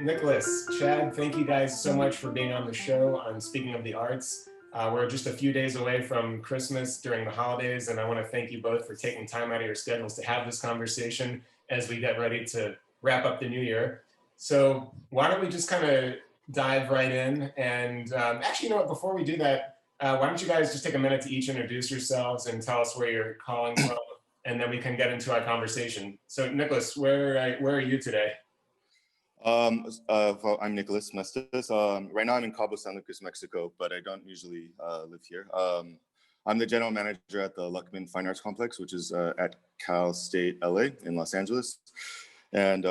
Nicholas, Chad, thank you guys so much for being on the show on Speaking of the Arts. We're just a few days away from Christmas during the holidays, and I want to thank you both for taking time out of your schedules to have this conversation as we get ready to wrap up the new year. So why don't we just kind of dive right in? And actually, you know what, before we do that, why don't you guys just take a minute to each introduce yourselves and tell us where you're calling from, and then we can get into our conversation. So Nicholas, where are you today? Well, I'm Nicholas Mestes. Right now I'm in Cabo San Lucas, Mexico, but I don't usually live here. I'm the general manager at the Luckman Fine Arts Complex, which is at Cal State LA in Los Angeles. And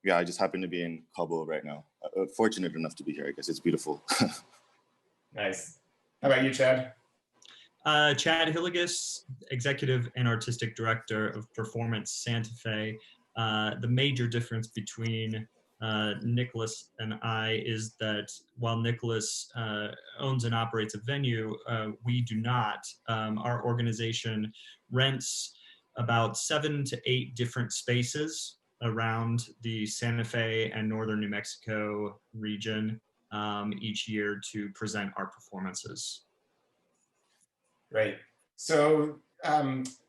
yeah, I just happen to be in Cabo right now. Fortunate enough to be here, I guess. It's beautiful. Nice. How about you, Chad? Chad Hillegas, Executive and Artistic Director of Performance Santa Fe. The major difference between Nicholas and I is that while Nicholas owns and operates a venue, we do not. Our organization rents about 7 to 8 different spaces around the Santa Fe and northern New Mexico region each year to present our performances. Great. So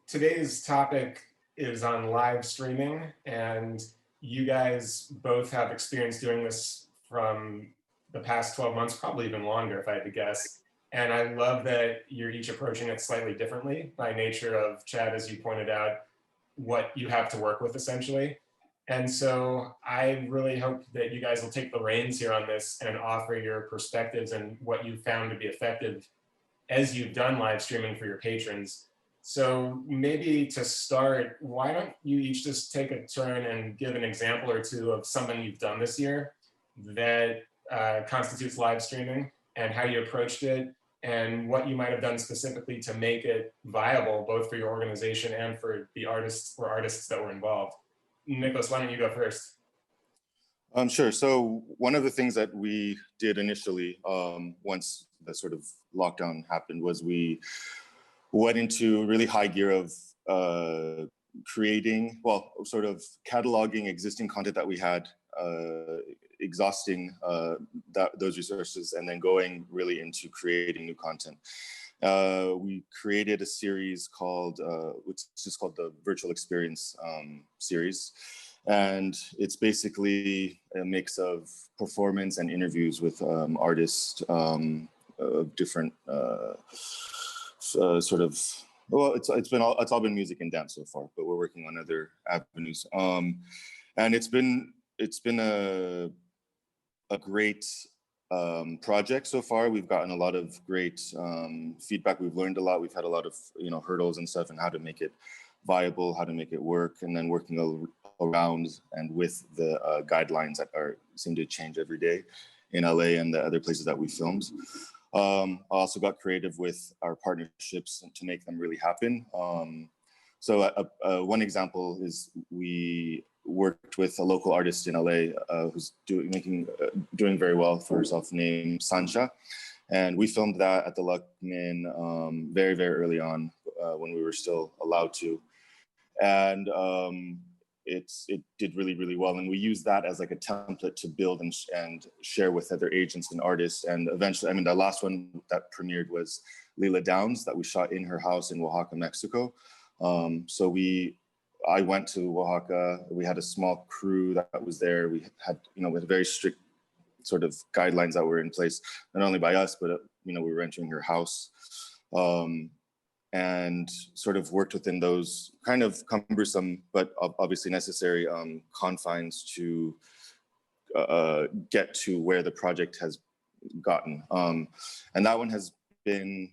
today's topic is on live streaming, and you guys both have experience doing this from the past 12 months, probably even longer if I had to guess. And I love that you're each approaching it slightly differently by nature of, Chad, as you pointed out, what you have to work with essentially. And so I really hope that you guys will take the reins here on this and offer your perspectives and what you found to be effective as you've done live streaming for your patrons. So maybe to start, why don't you each just take a turn and give an example or two of something you've done this year that constitutes live streaming and how you approached it and what you might have done specifically to make it viable, both for your organization and for the artists that were involved. Nicholas, why don't you go first? Sure. So one of the things that we did initially, once the sort of lockdown happened, was we went into really high gear of creating, well, sort of cataloging existing content that we had, exhausting those resources, and then going really into creating new content. We created a series called, which is just called the Virtual Experience series. And it's basically a mix of performance and interviews with artists of different sort of, well, it's all been music and dance so far, but we're working on other avenues. And it's been a great project so far. We've gotten a lot of great feedback. We've learned a lot. We've had a lot of hurdles and stuff, and how to make it viable, how to make it work, and then working around and with the guidelines that seem to change every day in LA and the other places that we filmed. I also got creative with our partnerships to make them really happen. So one example is we worked with a local artist in LA who's doing very well for herself, named Sancha. And we filmed that at the Luckman very, very early on when we were still allowed to. And it did really, really well. And we used that as like a template to build and share with other agents and artists. And eventually, I mean, the last one that premiered was Lila Downs that we shot in her house in Oaxaca, Mexico. So I went to Oaxaca. We had a small crew that was there. We had, with very strict sort of guidelines that were in place, not only by us, but, we were entering her house. And sort of worked within those kind of cumbersome, but obviously necessary confines to get to where the project has gotten. And that one has been,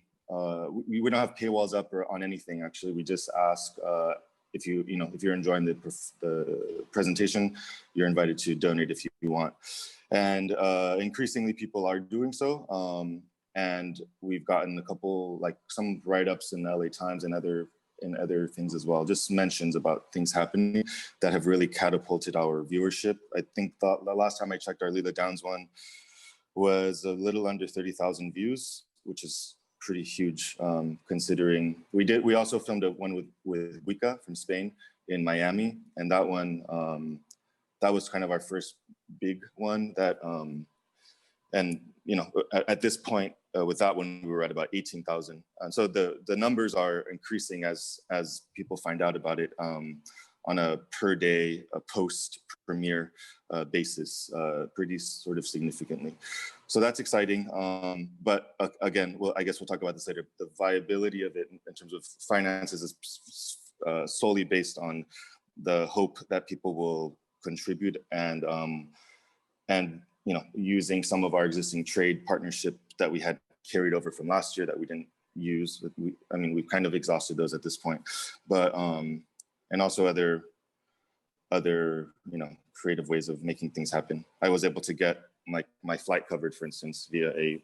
we don't have paywalls up or on anything, actually. We just ask if you're enjoying the presentation, you're invited to donate if you want. And increasingly people are doing so. And we've gotten a couple, like some write-ups in the LA Times and other things as well, just mentions about things happening that have really catapulted our viewership. I think the last time I checked, our Lila Downs one was a little under 30,000 views, which is pretty huge considering we also filmed one with Wicca from Spain in Miami, and that one that was kind of our first big one that, and you know, at this point with that one, we were at about 18,000. And so the numbers are increasing as people find out about it on a per day, a post premiere basis, pretty sort of significantly. So that's exciting. But again, well, I guess we'll talk about this later. The viability of it in terms of finances is solely based on the hope that people will contribute and you know, using some of our existing trade partnership that we had carried over from last year that we didn't use. I mean, we've kind of exhausted those at this point, but and also other you know, creative ways of making things happen. I was able to get my flight covered, for instance, via a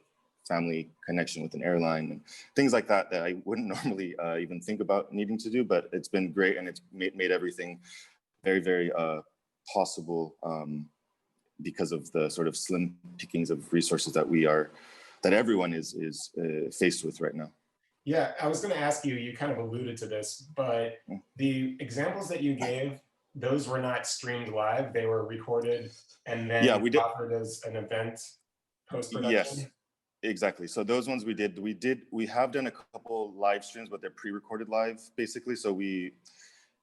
family connection with an airline and things like that that I wouldn't normally even think about needing to do, but it's been great and it's made everything very, very possible because of the sort of slim pickings of resources that everyone is faced with right now. Yeah, I was going to ask you, you kind of alluded to this, but the examples that you gave, those were not streamed live. They were recorded and then offered as an event post-production. Yes, exactly. So those ones we have done a couple live streams, but they're pre-recorded live basically. So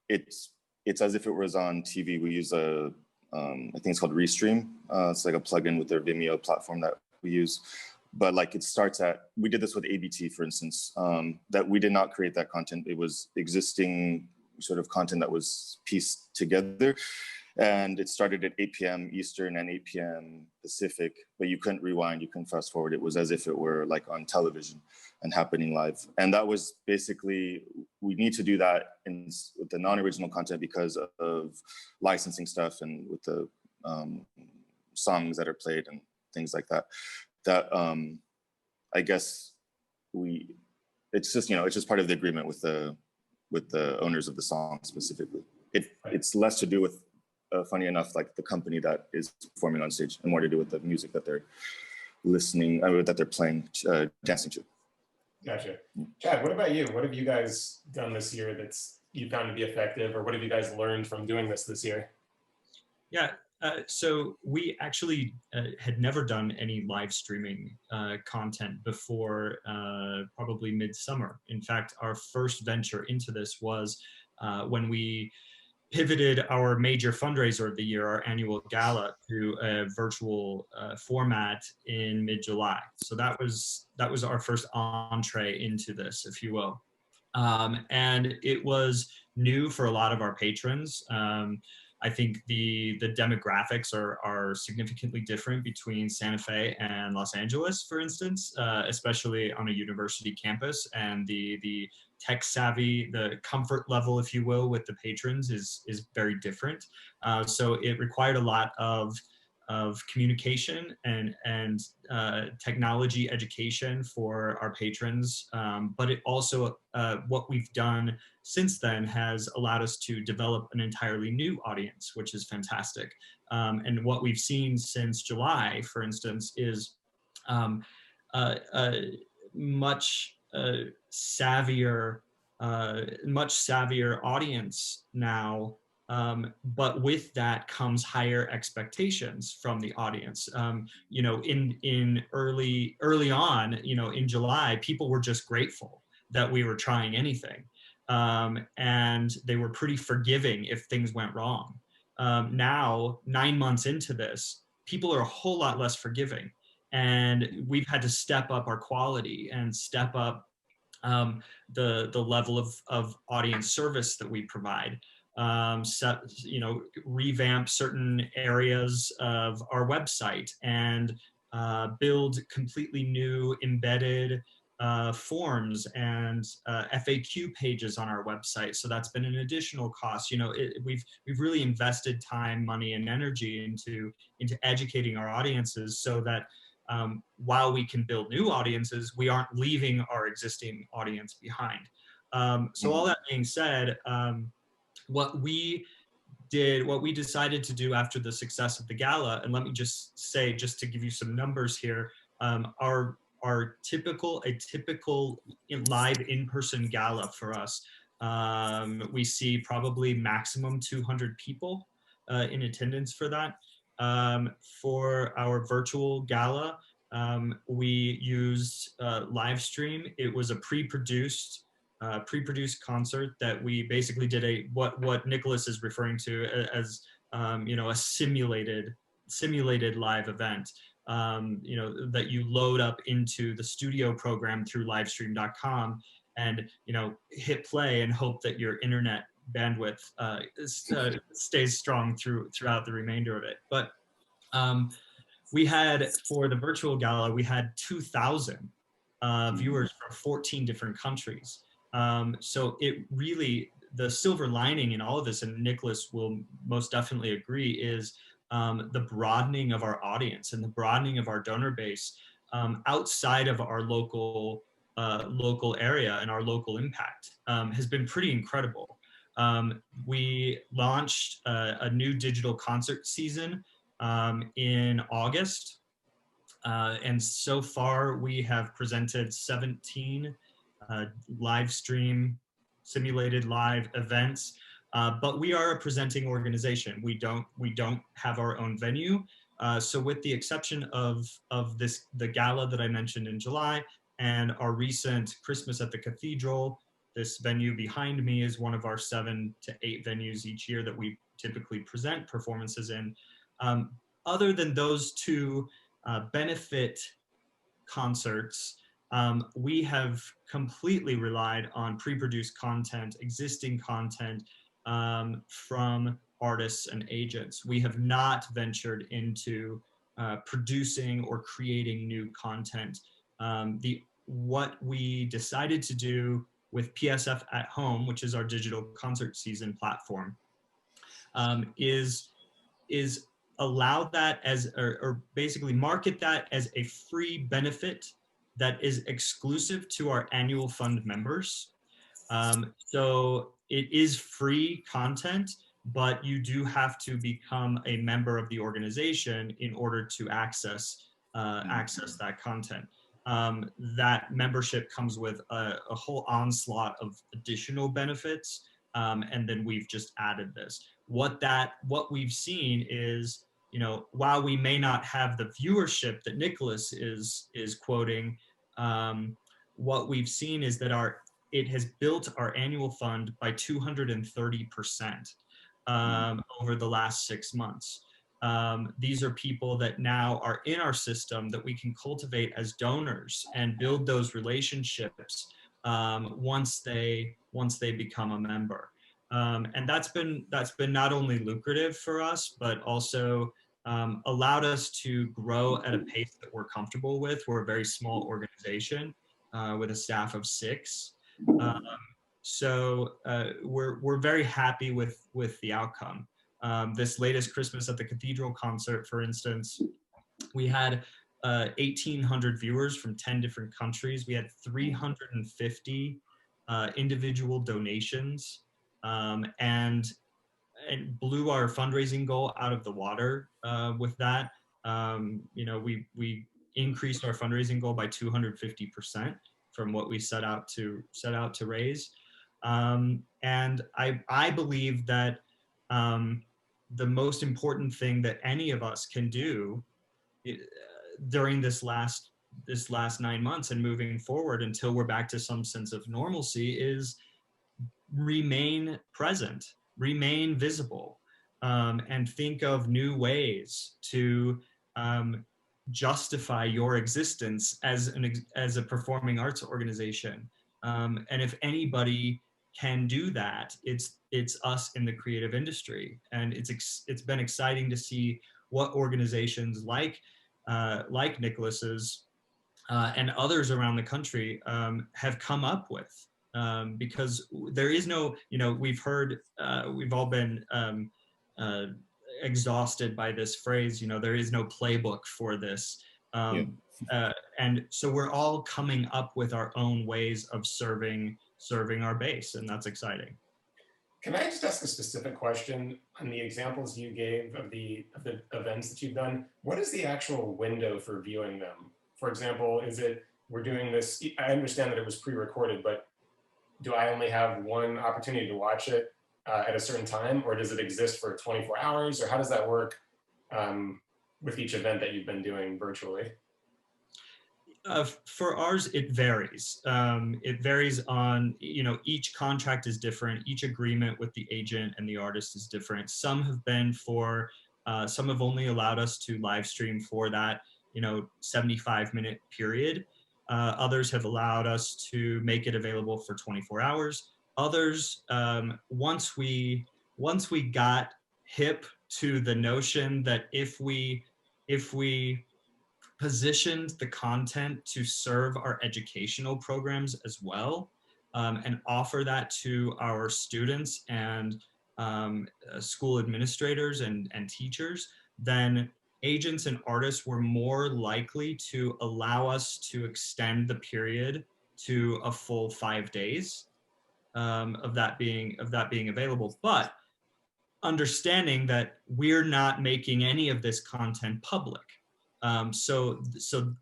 it's as if it was on TV. We use I think it's called Restream. It's like a plugin with their Vimeo platform that we use. But like it starts we did this with ABT, for instance, that we did not create that content. It was existing sort of content that was pieced together. And it started at 8 p.m. Eastern and 8 p.m. Pacific, but you couldn't rewind, you couldn't fast forward. It was as if it were like on television and happening live. And that was basically, we need to do that with the non-original content because of licensing stuff and with the songs that are played and things like that. That I guess it's just part of the agreement with the owners of the song specifically. It's less to do with, funny enough, like the company that is performing on stage, and more to do with the music that they're listening, that they're playing, dancing to. Gotcha. Chad, what about you? What have you guys done this year that's you found to be effective, or what have you guys learned from doing this year? Yeah, so we actually had never done any live streaming content before probably midsummer. In fact, our first venture into this was when we pivoted our major fundraiser of the year, our annual gala, to a virtual format in mid-July. So that was our first entree into this, if you will. And it was new for a lot of our patrons. I think the demographics are significantly different between Santa Fe and Los Angeles, for instance, especially on a university campus, and the tech savvy, the comfort level, if you will, with the patrons is very different. So it required a lot of communication and technology education for our patrons. But it also, what we've done since then has allowed us to develop an entirely new audience, which is fantastic. And what we've seen since July, for instance, is much savvier audience now. But with that comes higher expectations from the audience. You know, in early on, you know, in July, people were just grateful that we were trying anything. And they were pretty forgiving if things went wrong. Now, 9 months into this, people are a whole lot less forgiving. And we've had to step up our quality and step up the level of audience service that we provide. Revamp certain areas of our website and build completely new embedded forms and FAQ pages on our website. So that's been an additional cost. You know, we've really invested time, money, and energy into educating our audiences so that while we can build new audiences, we aren't leaving our existing audience behind. So all that being said, what we decided to do after the success of the gala, and let me just say, just to give you some numbers here, our typical live in-person gala for us, we see probably maximum 200 people. in attendance for that. For our virtual gala, we used live stream. It was a pre-produced concert that we basically did what Nicholas is referring to as a simulated live event. That you load up into the studio program through livestream.com and hit play and hope that your internet bandwidth stays strong throughout the remainder of it. But we had, for the virtual gala, we had 2,000 viewers from 14 different countries. So it really, the silver lining in all of this, and Nicholas will most definitely agree, is the broadening of our audience and the broadening of our donor base outside of our local area and our local impact has been pretty incredible. We launched a new digital concert season in August. And so far we have presented 17 live stream simulated live events. But we are a presenting organization. We don't have our own venue. So with the exception of the gala that I mentioned in July and our recent Christmas at the Cathedral, this venue behind me is one of our 7 to 8 venues each year that we typically present performances in. Other than those 2 benefit concerts, we have completely relied on pre-produced content, existing content from artists and agents. We have not ventured into producing or creating new content. What we decided to do with PSF at Home, which is our digital concert season platform, is allow that as, or basically market that as a free benefit that is exclusive to our annual fund members. So it is free content, but you do have to become a member of the organization in order to access that content. That membership comes with a whole onslaught of additional benefits, and then we've just added this. What we've seen is, while we may not have the viewership that Nicholas is quoting, what we've seen is that it has built our annual fund by 230% over the last 6 months. These are people that now are in our system that we can cultivate as donors and build those relationships once they become a member. And that's been not only lucrative for us, but also allowed us to grow at a pace that we're comfortable with. We're a very small organization with a staff of 6. So we're very happy with the outcome. This latest Christmas at the Cathedral concert, for instance, we had 1,800 viewers from 10 different countries. We had 350 individual donations, and blew our fundraising goal out of the water with that. We increased our fundraising goal by 250% from what we set out to raise. And I believe that the most important thing that any of us can do during this last 9 months and moving forward until we're back to some sense of normalcy is remain present, remain visible, and think of new ways to justify your existence as a performing arts organization. And if anybody can do that, it's us in the creative industry. And it's been exciting to see what organizations like Nicholas's and others around the country have come up with. Because there is no, we've all been exhausted by this phrase, there is no playbook for this. And so we're all coming up with our own ways of serving our base, and that's exciting. Can I just ask a specific question on the examples you gave of the events that you've done? What is the actual window for viewing them? For example, is it, we're doing this, I understand that it was pre-recorded, but do I only have one opportunity to watch it at a certain time, or does it exist for 24 hours, or how does that work with each event that you've been doing virtually? For ours, it varies. It varies on, each contract is different. Each agreement with the agent and the artist is different. Some have been for, some have only allowed us to live stream for that, 75-minute period. Others have allowed us to make it available for 24 hours. Others, once we got hip to the notion that if we positioned the content to serve our educational programs as well, and offer that to our students and school administrators and teachers, then agents and artists were more likely to allow us to extend the period to a full 5 days, of that being available. But understanding that we're not making any of this content public. So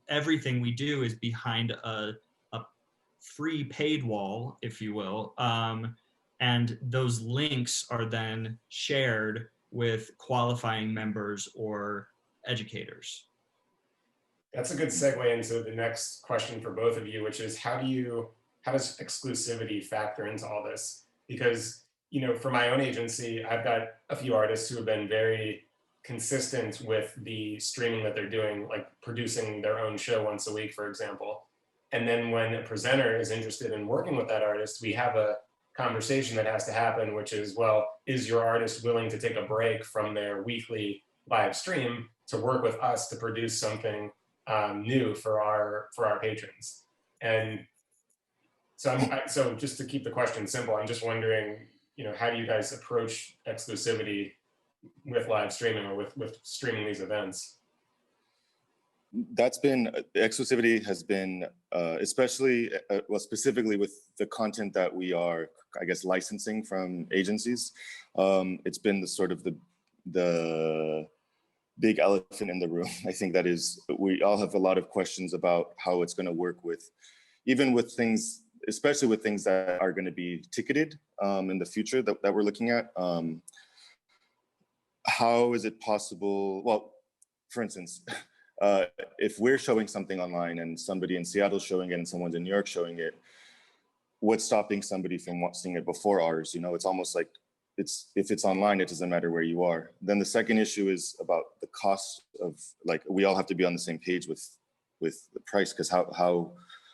everything we do is behind a free paid wall, if you will. And those links are then shared with qualifying members or educators. That's a good segue into the next question for both of you, which is how does exclusivity factor into all this? Because, for my own agency, I've got a few artists who have been very consistent with the streaming that they're doing, like producing their own show once a week, for example. And then when a presenter is interested in working with that artist, we have a conversation that has to happen, which is, well, is your artist willing to take a break from their weekly live stream to work with us to produce something new for our patrons? And so just to keep the question simple, I'm just wondering, how do you guys approach exclusivity with live streaming or with streaming these events? That's been, exclusivity has been, especially, specifically with the content that we are, I guess, licensing from agencies. It's been the sort of the big elephant in the room. I think that is, we all have a lot of questions about how it's going to work with, even with things, especially with things that are going to be ticketed in the future that we're looking at. How is it possible? Well, for instance, if we're showing something online and somebody in Seattle showing it and someone's in New York showing it, what's stopping somebody from seeing it before ours? It's almost like if it's online, it doesn't matter where you are. Then the second issue is about the cost of, like, we all have to be on the same page with the price, because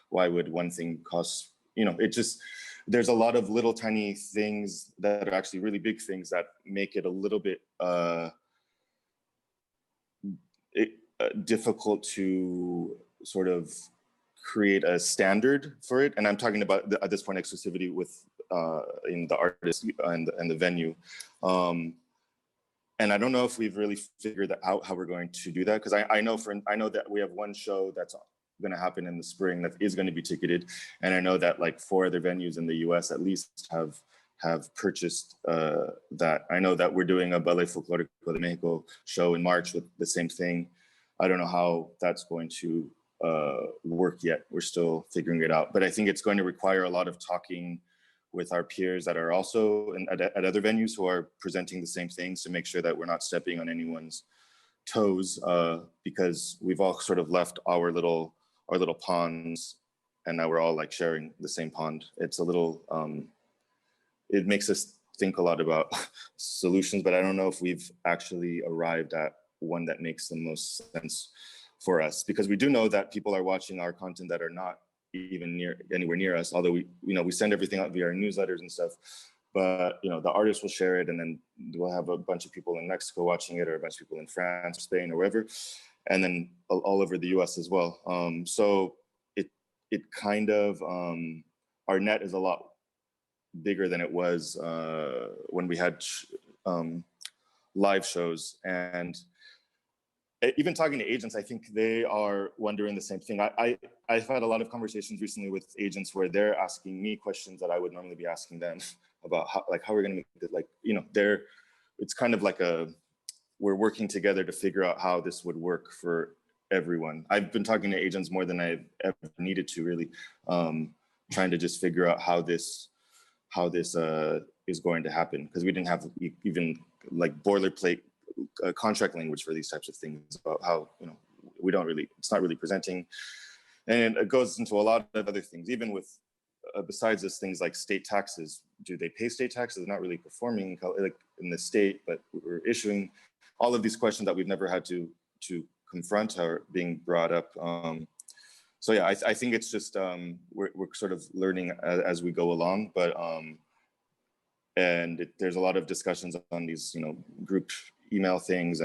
why would one thing cost, it just, there's a lot of little tiny things that are actually really big things that make it a little bit difficult to sort of create a standard for it. And I'm talking about at this point exclusivity with in the artist and the venue. And I don't know if we've really figured out how we're going to do that, because I know that we have one show that's going to happen in the spring that is going to be ticketed, and I know that like 4 other venues in the US at least have purchased that. I know that we're doing a Ballet Folklorico de Mexico show in March with the same thing. I don't know how that's going to work yet. We're still figuring it out, but I think it's going to require a lot of talking with our peers that are also at other venues who are presenting the same things, to make sure that we're not stepping on anyone's toes, because we've all sort of left our little ponds, and now we're all like sharing the same pond. It's a little, it makes us think a lot about solutions, but I don't know if we've actually arrived at one that makes the most sense for us, because we do know that people are watching our content that are not even anywhere near us, although we send everything out via our newsletters and stuff. But the artist will share it, and then we'll have a bunch of people in Mexico watching it, or a bunch of people in France or Spain or wherever, and then all over the US as well. So it kind of, our net is a lot bigger than it was when we had live shows. And even talking to agents, I think they are wondering the same thing. I've had a lot of conversations recently with agents where they're asking me questions that I would normally be asking them about how we're going to make it, it's kind of like we're working together to figure out how this would work for everyone. I've been talking to agents more than I've ever needed to, really, trying to just figure out how this is going to happen, because we didn't have even like boilerplate contract language for these types of things about how, you know, it's not really presenting. And it goes into a lot of other things, even with besides this, things like state taxes. Do they pay state taxes? They're not really performing like in the state, but we're issuing all of these questions that we've never had to confront are being brought up. So yeah, I think it's just we're sort of learning as we go along, but there's a lot of discussions on these, you know, group email things,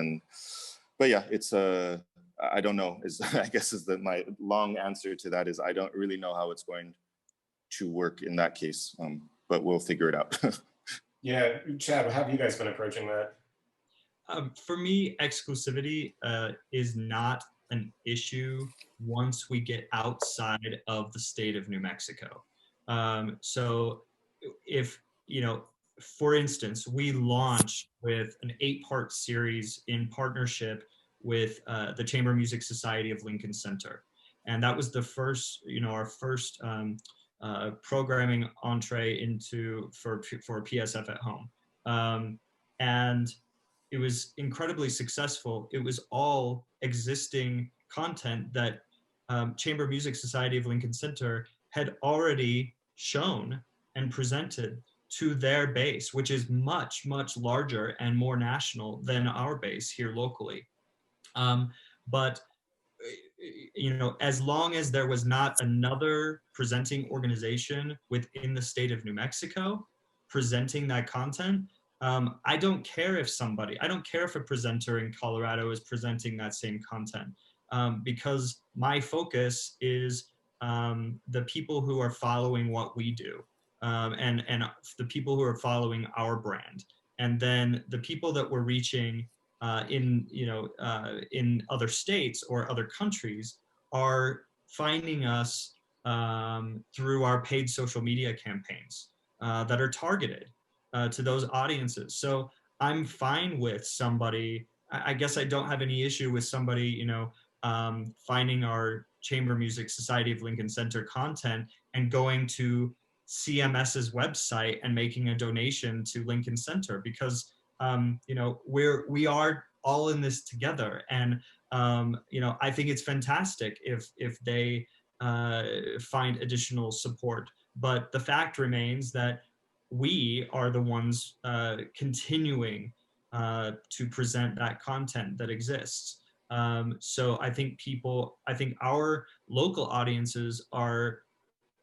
but yeah, it's I don't know, I guess my long answer to that is I don't really know how it's going to work in that case, but we'll figure it out. Yeah, Chad, how have you guys been approaching that? For me, exclusivity is not an issue once we get outside of the state of New Mexico. So if, you know, for instance, we launched with an 8-part series in partnership with the Chamber Music Society of Lincoln Center. And that was the first, you know, our first programming entree for PSF at Home. And it was incredibly successful. It was all existing content that Chamber Music Society of Lincoln Center had already shown and presented to their base, which is much, much larger and more national than our base here locally. But you know, as long as there was not another presenting organization within the state of New Mexico presenting that content, I don't care if a presenter in Colorado is presenting that same content, because my focus is the people who are following what we do, and the people who are following our brand, and then the people that we're reaching in other states or other countries are finding us through our paid social media campaigns that are targeted to those audiences. So I'm fine with somebody. I guess I don't have any issue with somebody, you know, finding our Chamber Music Society of Lincoln Center content and going to CMS's website and making a donation to Lincoln Center, because you know, we are all in this together, and you know, I think it's fantastic if they find additional support. But the fact remains that we are the ones continuing to present that content that exists. So I think our local audiences are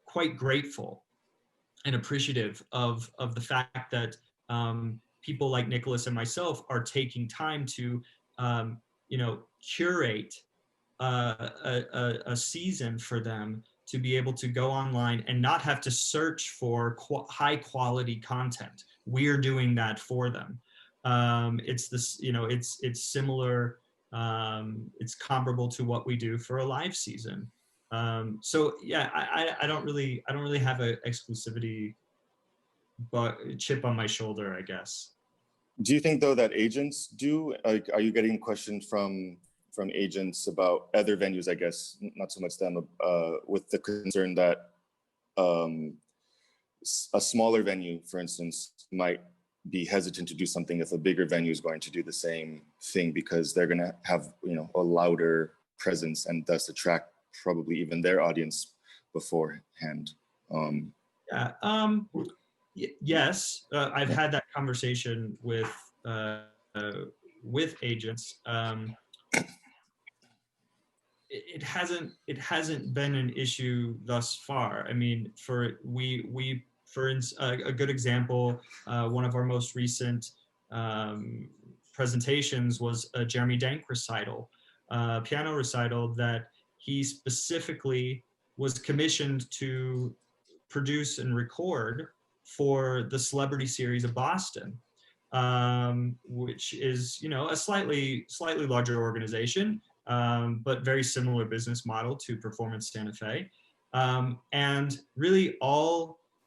quite grateful and appreciative of the fact that people like Nicholas and myself are taking time to, you know, curate a season for them to be able to go online and not have to search for high quality content. We're doing that for them. It's this, you know, it's similar. It's comparable to what we do for a live season. So yeah, I don't really have an exclusivity chip on my shoulder, I guess. Do you think though that agents do? Like, are you getting questions from agents about other venues? I guess not so much them, with the concern that a smaller venue, for instance, might be hesitant to do something if a bigger venue is going to do the same thing, because they're going to have, you know, a louder presence and thus attract probably even their audience beforehand. Yes, I've had that conversation with agents. It hasn't been an issue thus far. I mean, for instance, a good example, one of our most recent presentations was a Jeremy Dank recital, piano recital that he specifically was commissioned to produce and record for the Celebrity Series of Boston, which is, you know, a slightly larger organization, but very similar business model to Performance Santa Fe. And really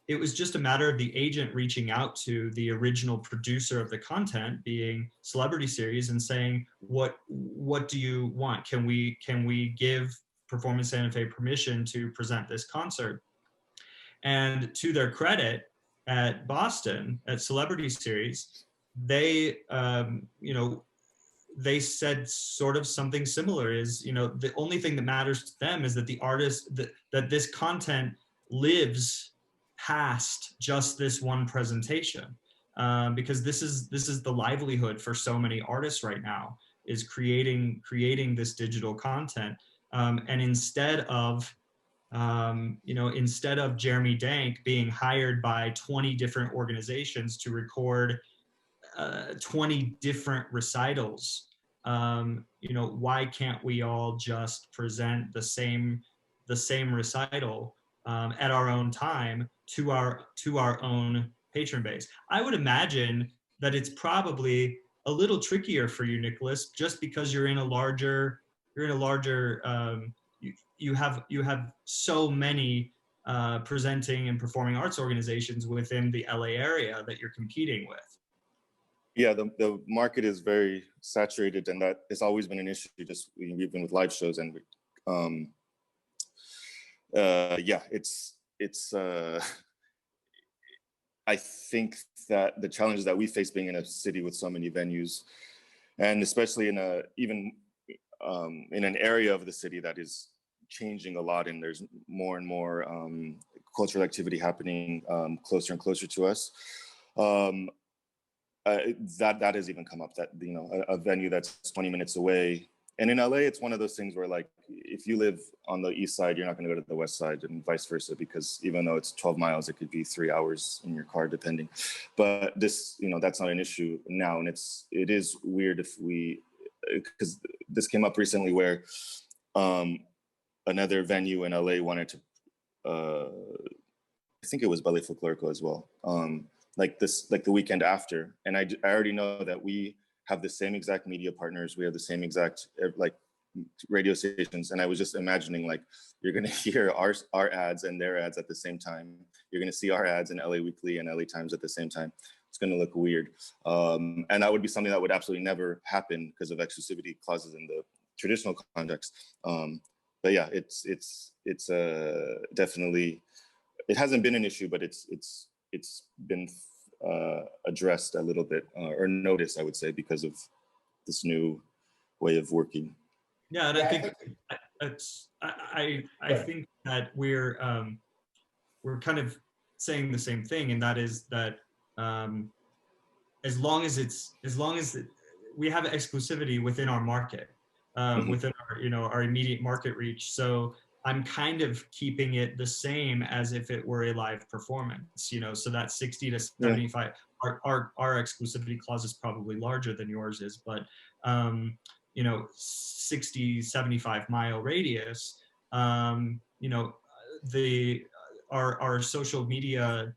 it was just a matter of the agent reaching out to the original producer of the content, being Celebrity Series, and saying, what do you want? Can we give Performance Santa Fe permission to present this concert? And to their credit, at Boston at Celebrity Series, they, you know, they said sort of something similar. Is, you know, the only thing that matters to them is that the artist, that this content lives past just this one presentation, because this is the livelihood for so many artists right now, is creating this digital content. And instead of you know, instead of Jeremy Dank being hired by 20 different organizations to record 20 different recitals, you know, why can't we all just present the same recital at our own time to our own patron base? I would imagine that it's probably a little trickier for you, Nicholas, just because you're in a larger you have so many presenting and performing arts organizations within the LA area that you're competing with. Yeah, the market is very saturated, and that has always been an issue. Just even with live shows, and yeah, it's I think that the challenges that we face being in a city with so many venues, and especially in an area of the city that is changing a lot, and there's more and more cultural activity happening closer and closer to us. That has even come up, that, you know, a venue that's 20 minutes away. And in LA, it's one of those things where, like, if you live on the east side, you're not going to go to the west side, and vice versa, because even though it's 12 miles, it could be 3 hours in your car, depending. But this, you know, that's not an issue now. And it is weird if because this came up recently where another venue in LA wanted to, I think it was Ballet Folklorico as well, like the weekend after. And I already know that we have the same exact media partners. We have the same exact, like, radio stations. And I was just imagining, like, you're going to hear our ads and their ads at the same time. You're going to see our ads in LA Weekly and LA Times at the same time. It's going to look weird. And that would be something that would absolutely never happen because of exclusivity clauses in the traditional context. But yeah, it's definitely, it hasn't been an issue, but it's been addressed a little bit, or noticed, I would say, because of this new way of working. Yeah, and I think I think that we're kind of saying the same thing, and that is that as long as we have exclusivity within our market, within our, you know, our immediate market reach. So I'm kind of keeping it the same as if it were a live performance, you know, so that 60 to 75, our exclusivity clause is probably larger than yours is, but, you know, 60, 75 mile radius, you know, our social media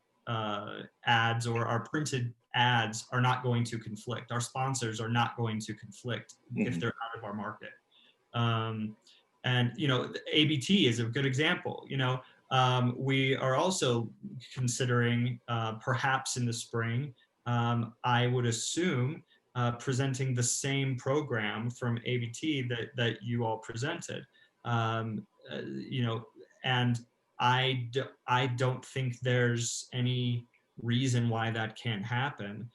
ads or our printed ads are not going to conflict. Our sponsors are not going to conflict if they're out of our market. And, you know, ABT is a good example. You know, we are also considering perhaps in the spring, I would assume, presenting the same program from ABT that you all presented. You know, and I don't think there's any reason why that can't happen,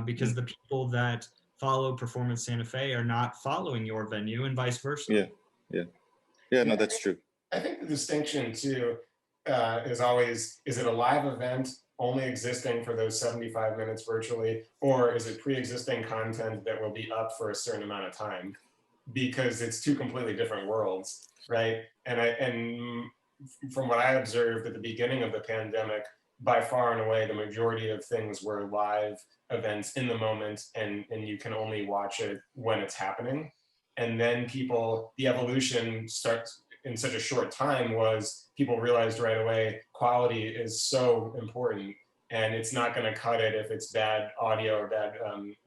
because the people that follow Performance Santa Fe are not following your venue, and vice versa. Yeah, no, that's true. I think the distinction too is always, is it a live event only existing for those 75 minutes virtually, or is it pre-existing content that will be up for a certain amount of time? Because it's two completely different worlds, right? And from what I observed at the beginning of the pandemic, by far and away, the majority of things were live events in the moment, and you can only watch it when it's happening. And then the evolution starts in such a short time was people realized right away, quality is so important, and it's not going to cut it if it's bad audio or bad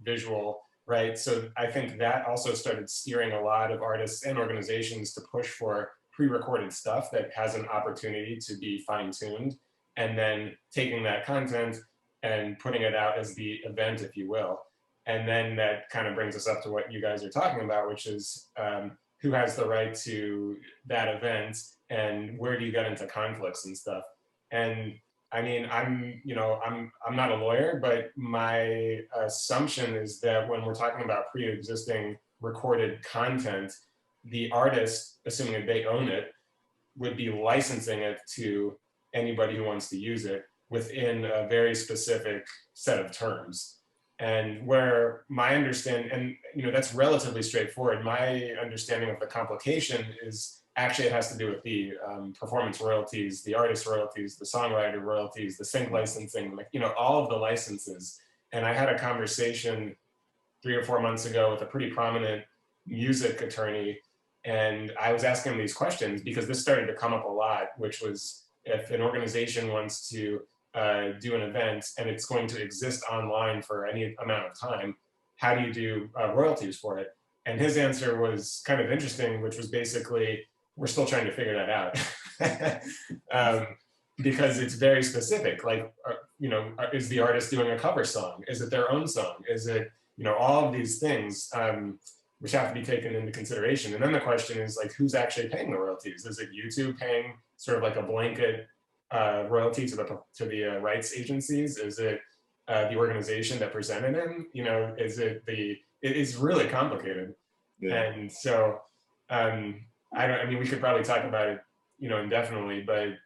visual, right? So I think that also started steering a lot of artists and organizations to push for pre-recorded stuff that has an opportunity to be fine-tuned, and then taking that content and putting it out as the event, if you will. And then that kind of brings us up to what you guys are talking about, which is who has the right to that event and where do you get into conflicts and stuff. And I mean, I'm not a lawyer, but my assumption is that when we're talking about pre-existing recorded content, the artist, assuming that they own it, would be licensing it to anybody who wants to use it within a very specific set of terms. And where my understanding, and that's relatively straightforward. My understanding of the complication is actually it has to do with the performance royalties, the artist royalties, the songwriter royalties, the sync licensing, all of the licenses. And I had a conversation 3 or 4 months ago with a pretty prominent music attorney, and I was asking him these questions because this started to come up a lot, which was if an organization wants to do an event and it's going to exist online for any amount of time, how do you do royalties for it? And his answer was kind of interesting, which was basically, we're still trying to figure that out. Because it's very specific. Like, is the artist doing a cover song? Is it their own song? Is it, all of these things which have to be taken into consideration. And then the question is like, who's actually paying the royalties? Is it YouTube paying sort of like a blanket royalty to the rights agencies? Is it the organization that presented him? Is it it's really complicated. Yeah. And so we could probably talk about it, indefinitely, but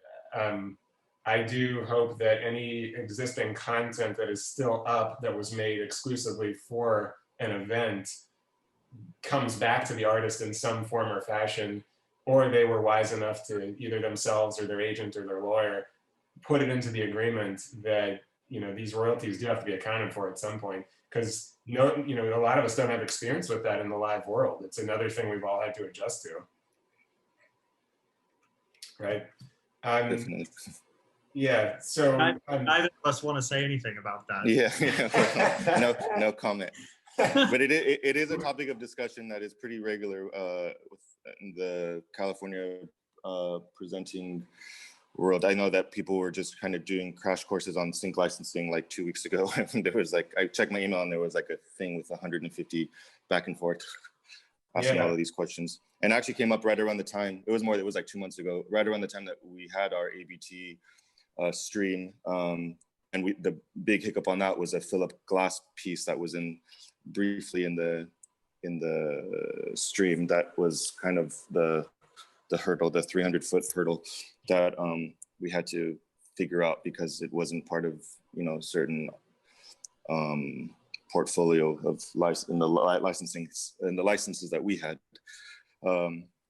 I do hope that any existing content that is still up that was made exclusively for an event comes back to the artist in some form or fashion, or they were wise enough to either themselves or their agent or their lawyer put it into the agreement that these royalties do have to be accounted for at some point, because a lot of us don't have experience with that in the live world. It's another thing we've all had to adjust to, right? Definitely. Yeah, so neither of us want to say anything about that. Yeah. No comment. But it is a topic of discussion that is pretty regular with the California presenting world. I know that people were just kind of doing crash courses on sync licensing like 2 weeks ago. And there was I checked my email and there was like a thing with 150 back and forth asking all of these questions. And actually came up right around the time, it was like 2 months ago, right around the time that we had our ABT stream. And the big hiccup on that was a Philip Glass piece that was briefly in the stream. That was kind of the hurdle, the 300-foot hurdle that we had to figure out because it wasn't part of certain portfolio of in the licensing and the licenses that we had.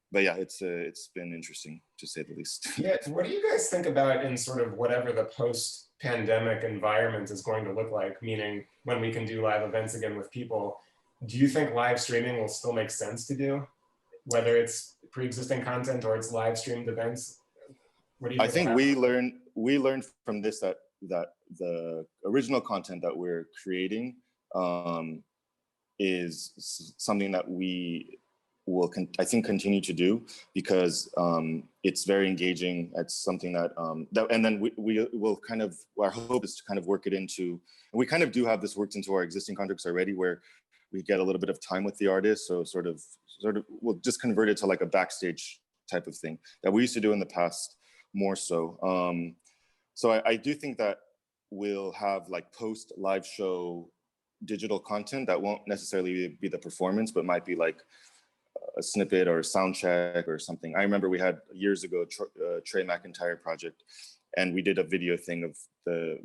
But yeah, it's been interesting to say the least. Yeah, what do you guys think about in sort of whatever the post-pandemic environment is going to look like? Meaning, when we can do live events again with people, do you think live streaming will still make sense to do, whether it's pre-existing content or it's live streamed events? What do you think? I think we learned from this that the original content that we're creating is something that we will, I think, continue to do because it's very engaging. It's something that, and then we will kind of, our hope is to kind of work it into, and we kind of do have this worked into our existing contracts already, where we get a little bit of time with the artist. So sort of, we'll just convert it to like a backstage type of thing that we used to do in the past more so. So I do think that we'll have like post live show digital content that won't necessarily be the performance, but might be like a snippet or a sound check or something. I remember we had years ago Trey McIntyre project, and we did a video thing of the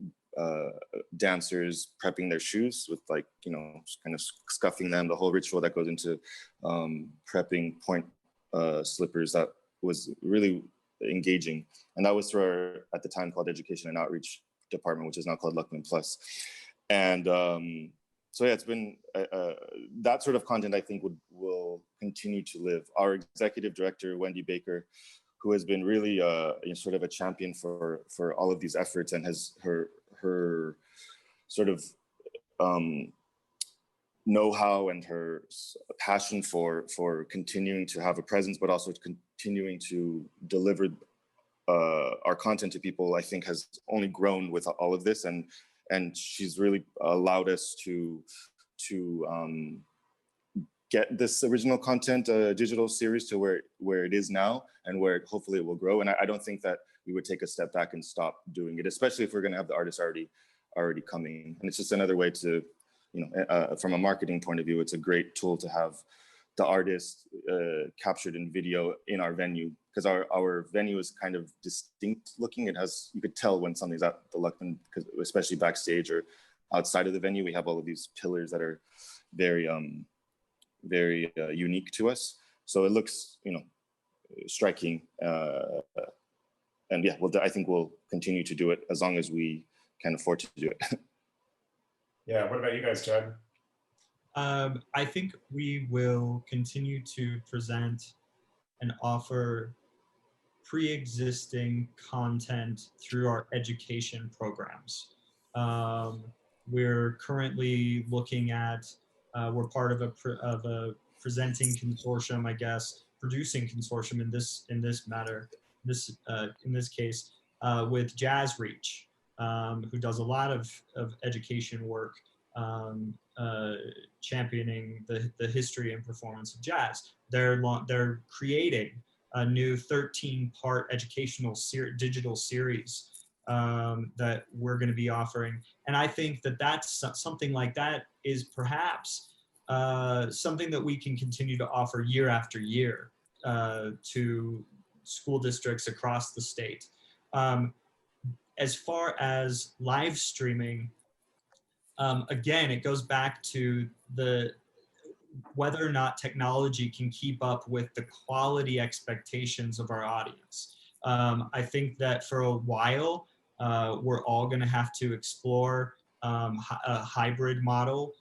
dancers prepping their shoes with like, kind of scuffing them, the whole ritual that goes into prepping point slippers. That was really engaging. And that was through our, at the time, called Education and Outreach Department, which is now called Luckman Plus. And so yeah, it's been that sort of content I think will continue to live. Our executive director, Wendy Baker, who has been really sort of a champion for all of these efforts, and has her sort of know-how and her passion for continuing to have a presence, but also continuing to deliver our content to people, I think has only grown with all of this. And she's really allowed us to get this original content digital series to where it is now, and where hopefully it will grow. And I don't think that we would take a step back and stop doing it, especially if we're going to have the artists already coming. And it's just another way to, from a marketing point of view, it's a great tool to have the artist captured in video in our venue, because our venue is kind of distinct looking. It has, you could tell when something's at the Luckman, because especially backstage or outside of the venue, we have all of these pillars that are very unique to us. So it looks, striking. And yeah, I think we'll continue to do it as long as we can afford to do it. Yeah, what about you guys, Chad? I think we will continue to present and offer pre-existing content through our education programs. We're currently looking at, we're part of a presenting consortium, I guess, producing consortium in this matter, in this case, with Jazz Reach, who does a lot of education work, championing the history and performance of jazz. They're creating a new 13-part educational digital series that we're going to be offering, and I think that that's something like that is perhaps something that we can continue to offer year after year to school districts across the state. As far as live streaming, again, it goes back to whether or not technology can keep up with the quality expectations of our audience. I think that for a while, we're all going to have to explore a hybrid model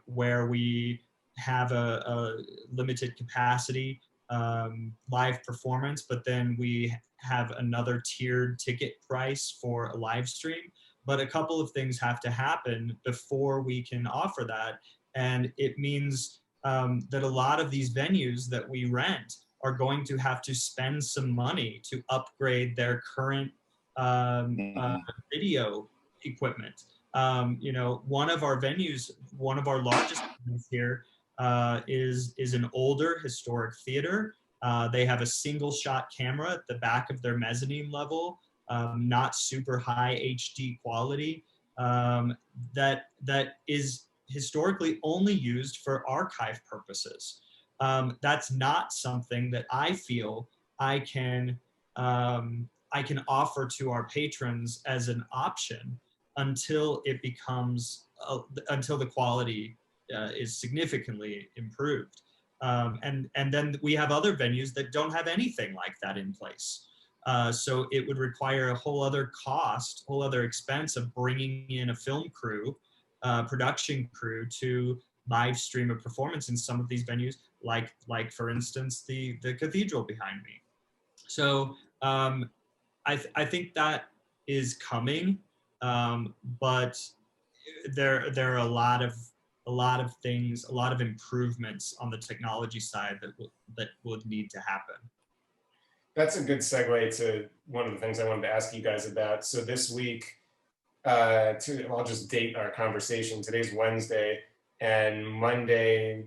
where we have a limited capacity live performance, but then we have another tiered ticket price for a live stream. But a couple of things have to happen before we can offer that. And it means that a lot of these venues that we rent are going to have to spend some money to upgrade their current video equipment. One of our venues, one of our largest venues here is an older historic theater. They have a single shot camera at the back of their mezzanine level. Not super high HD quality, that is historically only used for archive purposes. That's not something that I feel I can offer to our patrons as an option until it becomes until the quality is significantly improved. And then we have other venues that don't have anything like that in place. So it would require a whole other cost, whole other expense of bringing in a film crew, production crew to live stream a performance in some of these venues, like for instance, the cathedral behind me. So I think that is coming, but there are a lot of things, a lot of improvements on the technology side that would need to happen. That's a good segue to one of the things I wanted to ask you guys about. So this week, I'll just date our conversation. Today's Wednesday, and Monday,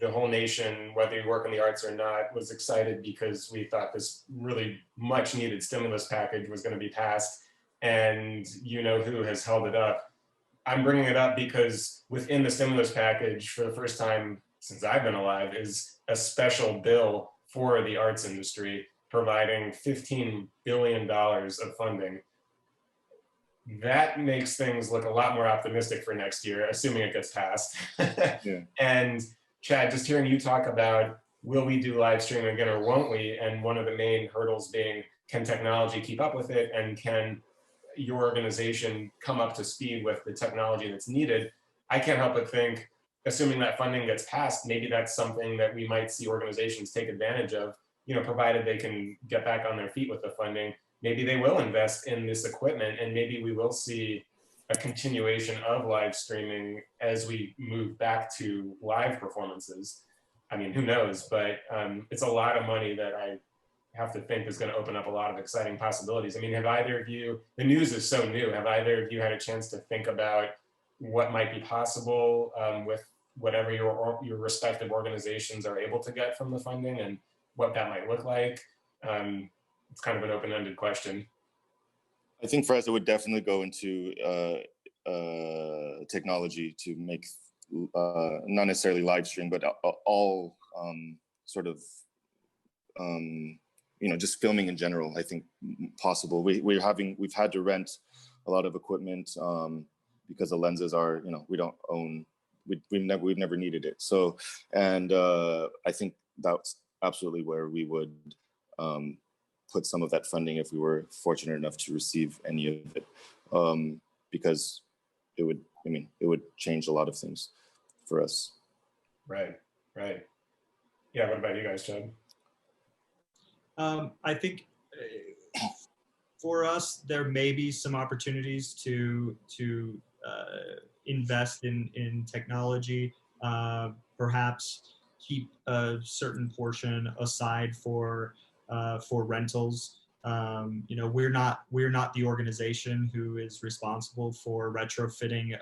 the whole nation, whether you work in the arts or not, was excited because we thought this really much needed stimulus package was going to be passed, and you know who has held it up. I'm bringing it up because within the stimulus package, for the first time since I've been alive, is a special bill for the arts industry, providing $15 billion of funding. That makes things look a lot more optimistic for next year, assuming it gets passed. Yeah. And Chad, just hearing you talk about, will we do live streaming again or won't we? And one of the main hurdles being, can technology keep up with it? And can your organization come up to speed with the technology that's needed? I can't help but think, assuming that funding gets passed, maybe that's something that we might see organizations take advantage of, provided they can get back on their feet with the funding. Maybe they will invest in this equipment, and maybe we will see a continuation of live streaming as we move back to live performances. I mean, who knows, but it's a lot of money that I have to think is going to open up a lot of exciting possibilities. I mean, have either of you, the news is so new, have either of you had a chance to think about what might be possible with whatever your respective organizations are able to get from the funding and what that might look like? it's kind of an open-ended question. I think for us, it would definitely go into technology to make not necessarily live stream, but all sort of just filming in general. I think possible. We've had to rent a lot of equipment because the lenses are we don't own. We've never needed it. So, and I think that's absolutely where we would put some of that funding if we were fortunate enough to receive any of it, because it would change a lot of things for us. Right. Yeah, what about you guys, Chad? I think for us, there may be some opportunities to invest in technology, perhaps keep a certain portion aside for rentals. We're not the organization who is responsible for retrofitting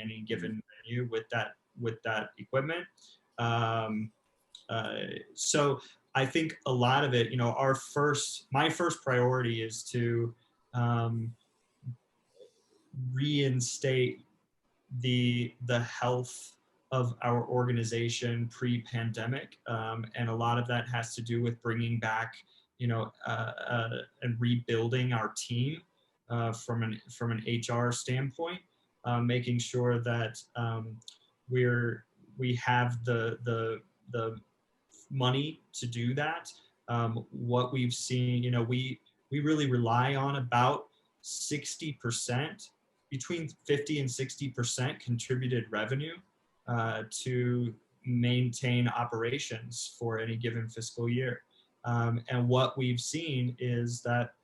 any given venue with that equipment. So I think a lot of it, my first priority is to reinstate the health of our organization pre-pandemic, and a lot of that has to do with bringing back, and rebuilding our team from an HR standpoint, making sure that we have the money to do that. What we've seen, we really rely on about 60%, between 50 and 60% contributed revenue to maintain operations for any given fiscal year. And what we've seen is that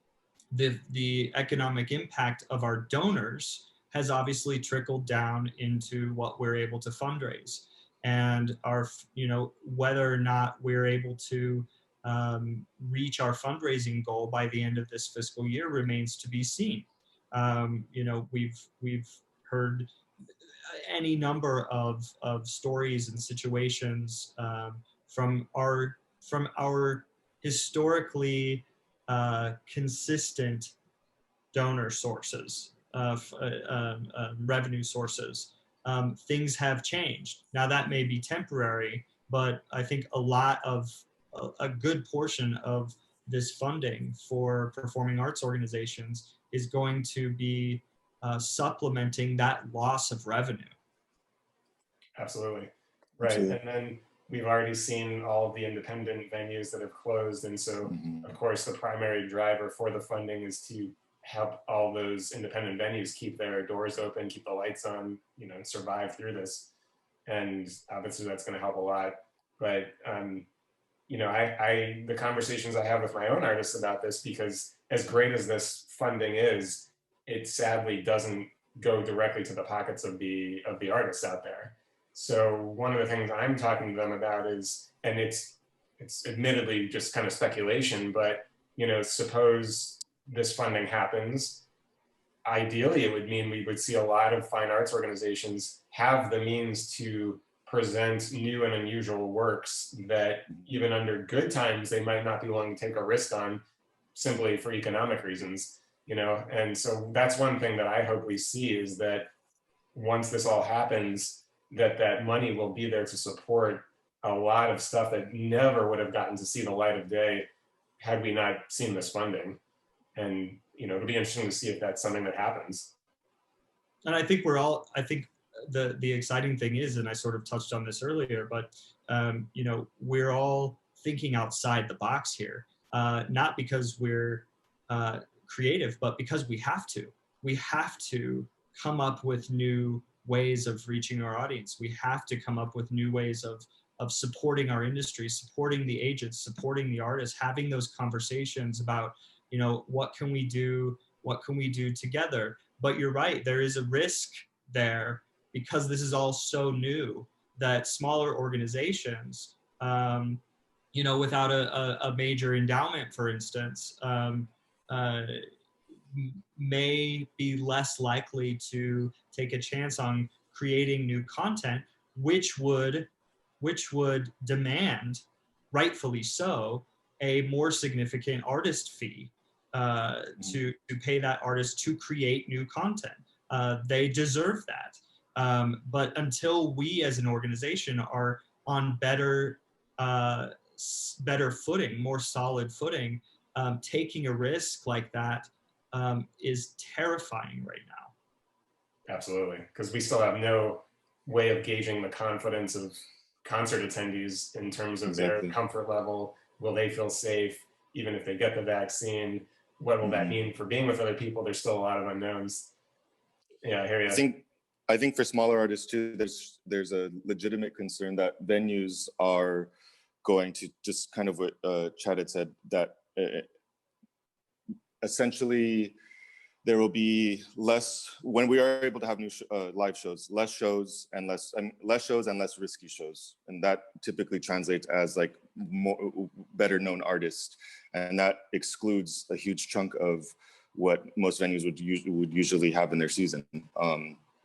the economic impact of our donors has obviously trickled down into what we're able to fundraise. And whether or not we're able to reach our fundraising goal by the end of this fiscal year remains to be seen. We've heard any number of stories and situations from our historically consistent donor sources of revenue sources. Things have changed. Now that may be temporary, but I think a good portion of this funding for performing arts organizations is going to be supplementing that loss of revenue. Absolutely. Right. Absolutely. And then we've already seen all of the independent venues that have closed. And so, of course, the primary driver for the funding is to help all those independent venues keep their doors open, keep the lights on, survive through this. And obviously that's going to help a lot. But, the conversations I have with my own artists about this, because as great as this funding is, it sadly doesn't go directly to the pockets of the artists out there. So one of the things I'm talking to them about is, and it's admittedly just kind of speculation, but suppose this funding happens, ideally it would mean we would see a lot of fine arts organizations have the means to present new and unusual works that even under good times they might not be willing to take a risk on, simply for economic reasons. And so that's one thing that I hope we see, is that once this all happens, that money will be there to support a lot of stuff that never would have gotten to see the light of day had we not seen this funding. And it'll be interesting to see if that's something that happens. And I think the exciting thing is, and I sort of touched on this earlier, but we're all thinking outside the box here, not because we're creative, but because we have to. We have to come up with new ways of reaching our audience. We have to come up with new ways of supporting our industry, supporting the agents, supporting the artists, having those conversations about, what can we do together? But you're right, there is a risk there, because this is all so new, that smaller organizations, without a major endowment, for instance, may be less likely to take a chance on creating new content, which would demand, rightfully so, a more significant artist fee to pay that artist to create new content. They deserve that. But until we as an organization are on better footing, more solid footing, taking a risk like that is terrifying right now. Absolutely, because we still have no way of gauging the confidence of concert attendees in terms of their comfort level. Will they feel safe even if they get the vaccine? What will that mean for being with other people? There's still a lot of unknowns. Yeah, I hear you. I think for smaller artists too, there's a legitimate concern that venues are going to, just kind of what Chad had said, that essentially there will be less, when we are able to have new live shows, less shows and less risky shows, and that typically translates as like better known artists, and that excludes a huge chunk of what most venues would usually have in their season,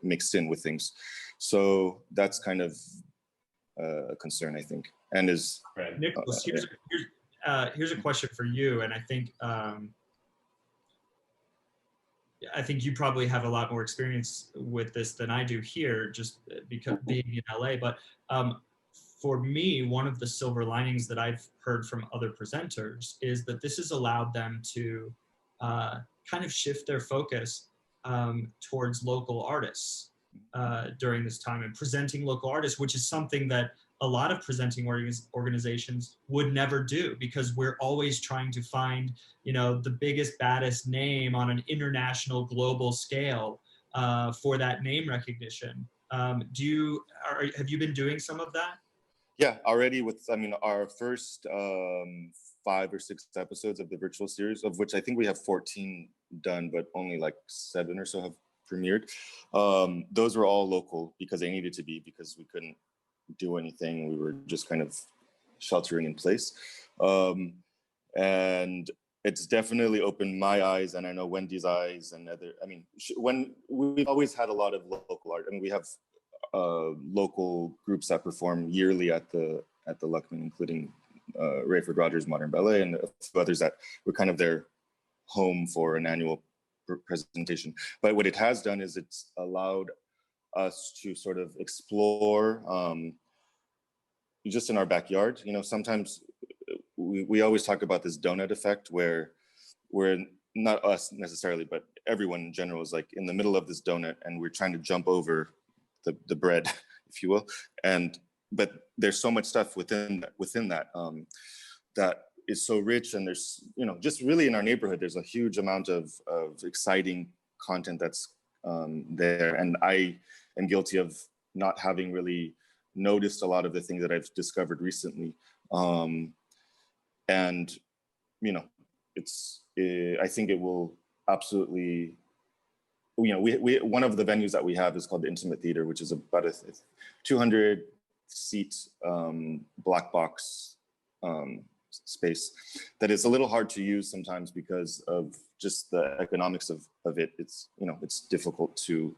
mixed in with things. So that's kind of a concern, I think, and is right. Nicholas, here's a question for you, and I think you probably have a lot more experience with this than I do here, just because being in LA. But for me, one of the silver linings that I've heard from other presenters is that this has allowed them to kind of shift their focus towards local artists during this time, and presenting local artists, which is something that a lot of presenting organizations would never do, because we're always trying to find, the biggest, baddest name on an international, global scale for that name recognition. Have you been doing some of that? Yeah, already with, our first 5 or 6 episodes of the virtual series, of which I think we have 14 done, but only like 7 or so have premiered. Those were all local because they needed to be, because we couldn't do anything. We were just kind of sheltering in place. And it's definitely opened my eyes, and I know Wendy's eyes, and when we've always had a lot of local art. We have local groups that perform yearly at the Luckman, including Rayford Rogers Modern Ballet and a few others that were kind of their home for an annual presentation. But what it has done is it's allowed us to sort of explore just in our backyard. Sometimes we always talk about this donut effect, where we're, not us necessarily, but everyone in general is like in the middle of this donut, and we're trying to jump over the bread, if you will. But there's so much stuff within that that is so rich, and there's, just really in our neighborhood, there's a huge amount of exciting content that's there. And I am guilty of not having really noticed a lot of the things that I've discovered recently. And, I think it will absolutely, we one of the venues that we have is called the Intimate Theater, which is about a 200 seat black box space that is a little hard to use sometimes because of just the economics of it. It's, it's difficult to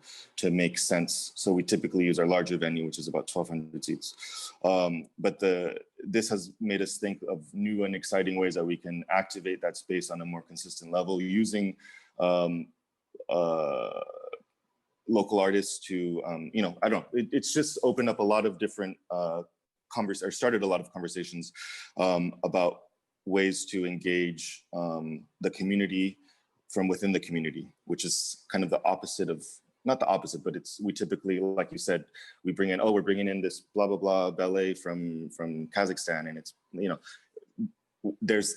make sense. So we typically use our larger venue, which is about 1,200 seats. But this has made us think of new and exciting ways that we can activate that space on a more consistent level, using local artists to, it's just opened up a lot of different started a lot of conversations about ways to engage the community from within the community, which is kind of the opposite of, not the opposite, but we typically, like you said, we're bringing in this blah, blah, blah ballet from Kazakhstan. And it's, there's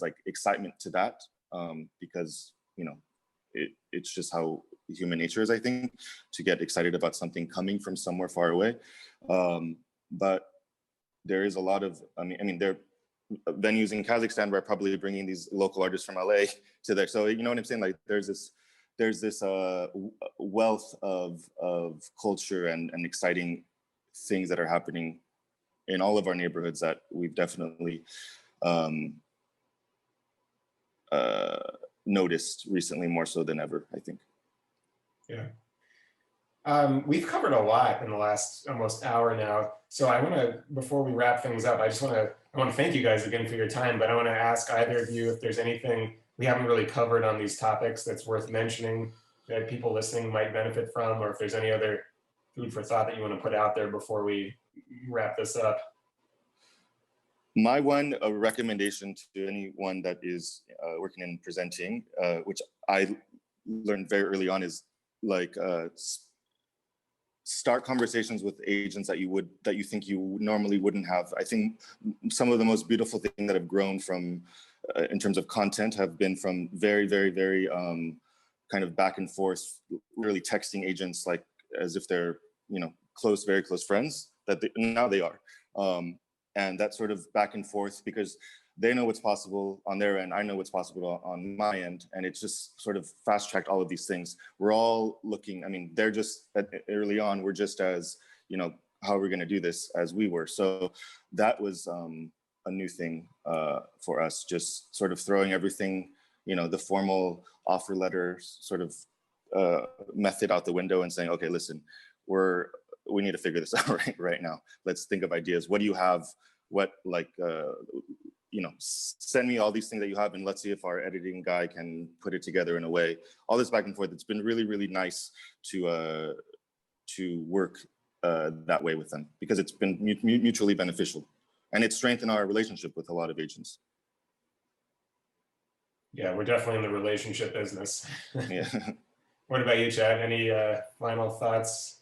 like excitement to that because, it's just how human nature is, I think, to get excited about something coming from somewhere far away. But there is a lot of, there are venues in Kazakhstan where probably bringing these local artists from LA to there. So, you know what I'm saying? Like there's this wealth of culture and exciting things that are happening in all of our neighborhoods that we've definitely noticed recently, more so than ever, I think. Yeah. We've covered a lot in the last almost hour now. So I want to, before we wrap things up, I just want to I want to thank you guys again for your time, but I want to ask either of you if there's anything we haven't really covered on these topics that's worth mentioning that people listening might benefit from, or if there's any other food for thought that you want to put out there before we wrap this up. My one recommendation to anyone that is working in presenting, which I learned very early on, is like start conversations with agents that you think you normally wouldn't have. I think some of the most beautiful things that have grown from in terms of content have been from very, very, very kind of back and forth, really texting agents like as if they're, you know, close, very close friends, now they are. And that sort of back and forth, because they know what's possible on their end, I know what's possible on my end, and it's just sort of fast tracked all of these things. We're all looking, I mean, they're just early on, we're just as, you know, how are we going to do this as we were. So that was a new thing for us, just sort of throwing everything, you know, the formal offer letter sort of method out the window and saying, okay, listen, we need to figure this out right now. Let's think of ideas. What do you have? What, like, you know, send me all these things that you have, and let's see if our editing guy can put it together in a way. All this back and forth. It's been really, really nice to work that way with them, because it's been mutually beneficial, and it's strengthened our relationship with a lot of agents. Yeah, we're definitely in the relationship business. Yeah. What about you, Chad? Any final thoughts?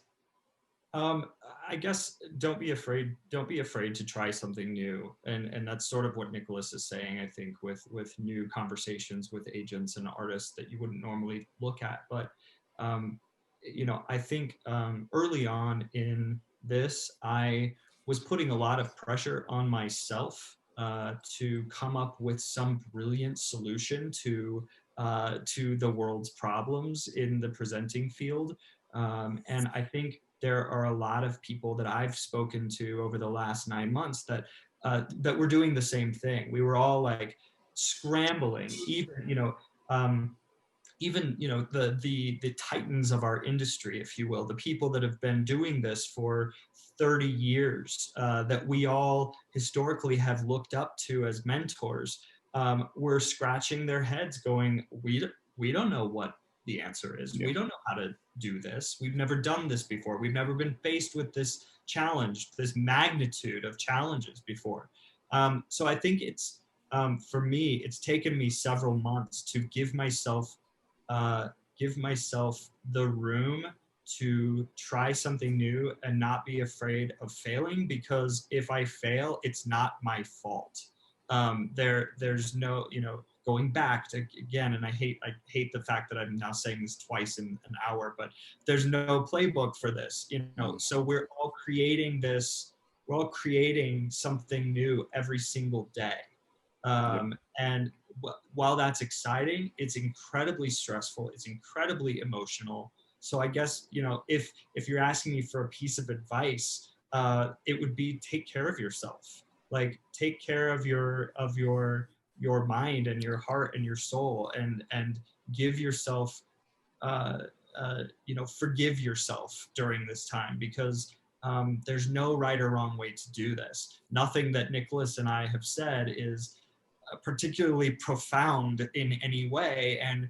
I guess don't be afraid to try something new, and that's sort of what Nicholas is saying, I think, with new conversations with agents and artists that you wouldn't normally look at. But you know, I think early on in this, I was putting a lot of pressure on myself to come up with some brilliant solution to the world's problems in the presenting field. And I think there are a lot of people that I've spoken to over the last 9 months that were doing the same thing. We were all like scrambling, even, you know, the titans of our industry, if you will, the people that have been doing this for 30 years, that we all historically have looked up to as mentors, were scratching their heads going, we don't know what the answer is. Yeah. We don't know how to do this. We've never done this before. We've never been faced with this challenge, this magnitude of challenges before. So I think it's, for me, it's taken me several months to give myself the room to try something new and not be afraid of failing, because if I fail, it's not my fault. There's no, you know, going back to, again, and I hate the fact that I'm now saying this twice in an hour, but there's no playbook for this, you know. So we're all creating something new every single day. And while that's exciting, it's incredibly stressful, it's incredibly emotional. So I guess, you know, if you're asking me for a piece of advice, it would be take care of yourself. Like, take care of your mind and your heart and your soul, and give yourself, you know, forgive yourself during this time, because there's no right or wrong way to do this. Nothing that Nicholas and I have said is particularly profound in any way, and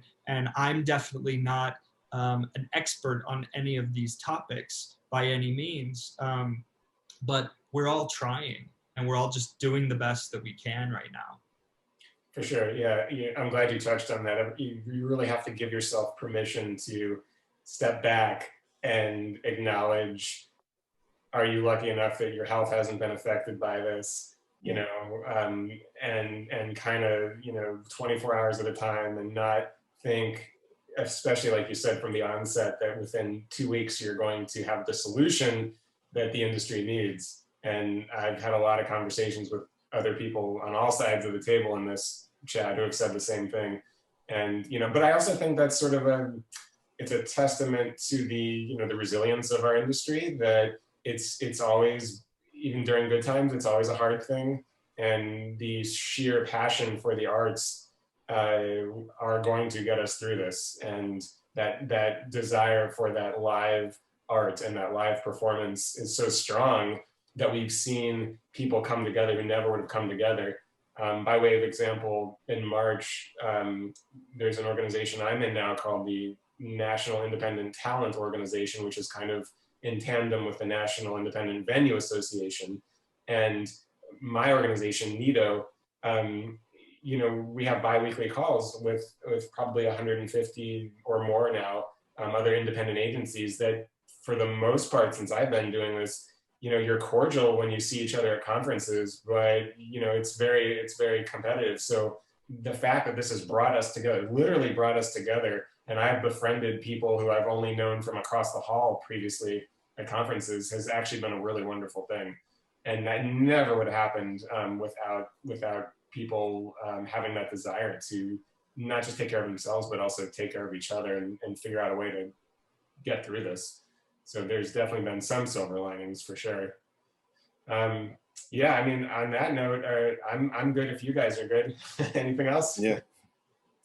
I'm definitely not an expert on any of these topics by any means, but we're all trying, and we're all just doing the best that we can right now. For sure, yeah. I'm glad you touched on that. You really have to give yourself permission to step back and acknowledge, are you lucky enough that your health hasn't been affected by this? You know, and kind of, you know, 24 hours at a time, and not think, especially like you said from the onset, that within 2 weeks you're going to have the solution that the industry needs. And I've had a lot of conversations with other people on all sides of the table in this chat who have said the same thing. And, you know, but I also think that's sort of it's a testament to the, you know, the resilience of our industry, that it's always, even during good times, it's always a hard thing. And the sheer passion for the arts are going to get us through this. And that desire for that live art and that live performance is so strong that we've seen people come together who never would have come together. By way of example, in March, there's an organization I'm in now called the National Independent Talent Organization, which is kind of in tandem with the National Independent Venue Association. And my organization, NIDO, you know, we have biweekly calls with probably 150 or more now, other independent agencies that, for the most part, since I've been doing this, you know, you're cordial when you see each other at conferences, but you know, it's very competitive. So the fact that this has brought us together, literally brought us together, and I've befriended people who I've only known from across the hall previously at conferences, has actually been a really wonderful thing. And that never would have happened without people having that desire to not just take care of themselves, but also take care of each other and figure out a way to get through this. So there's definitely been some silver linings for sure. Yeah, I mean, on that note, I'm good if you guys are good. Anything else? Yeah.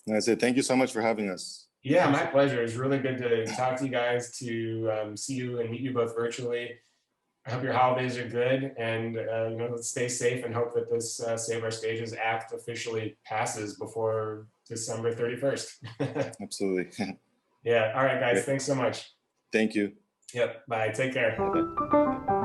And I say thank you so much for having us. Yeah, my pleasure. It's really good to talk to you guys, to see you and meet you both virtually. I hope your holidays are good, and you know, let's stay safe and hope that this Save Our Stages Act officially passes before December 31st. Absolutely. Yeah. All right, guys. Great. Thanks so much. Thank you. Yep. Bye. Take care. Bye-bye.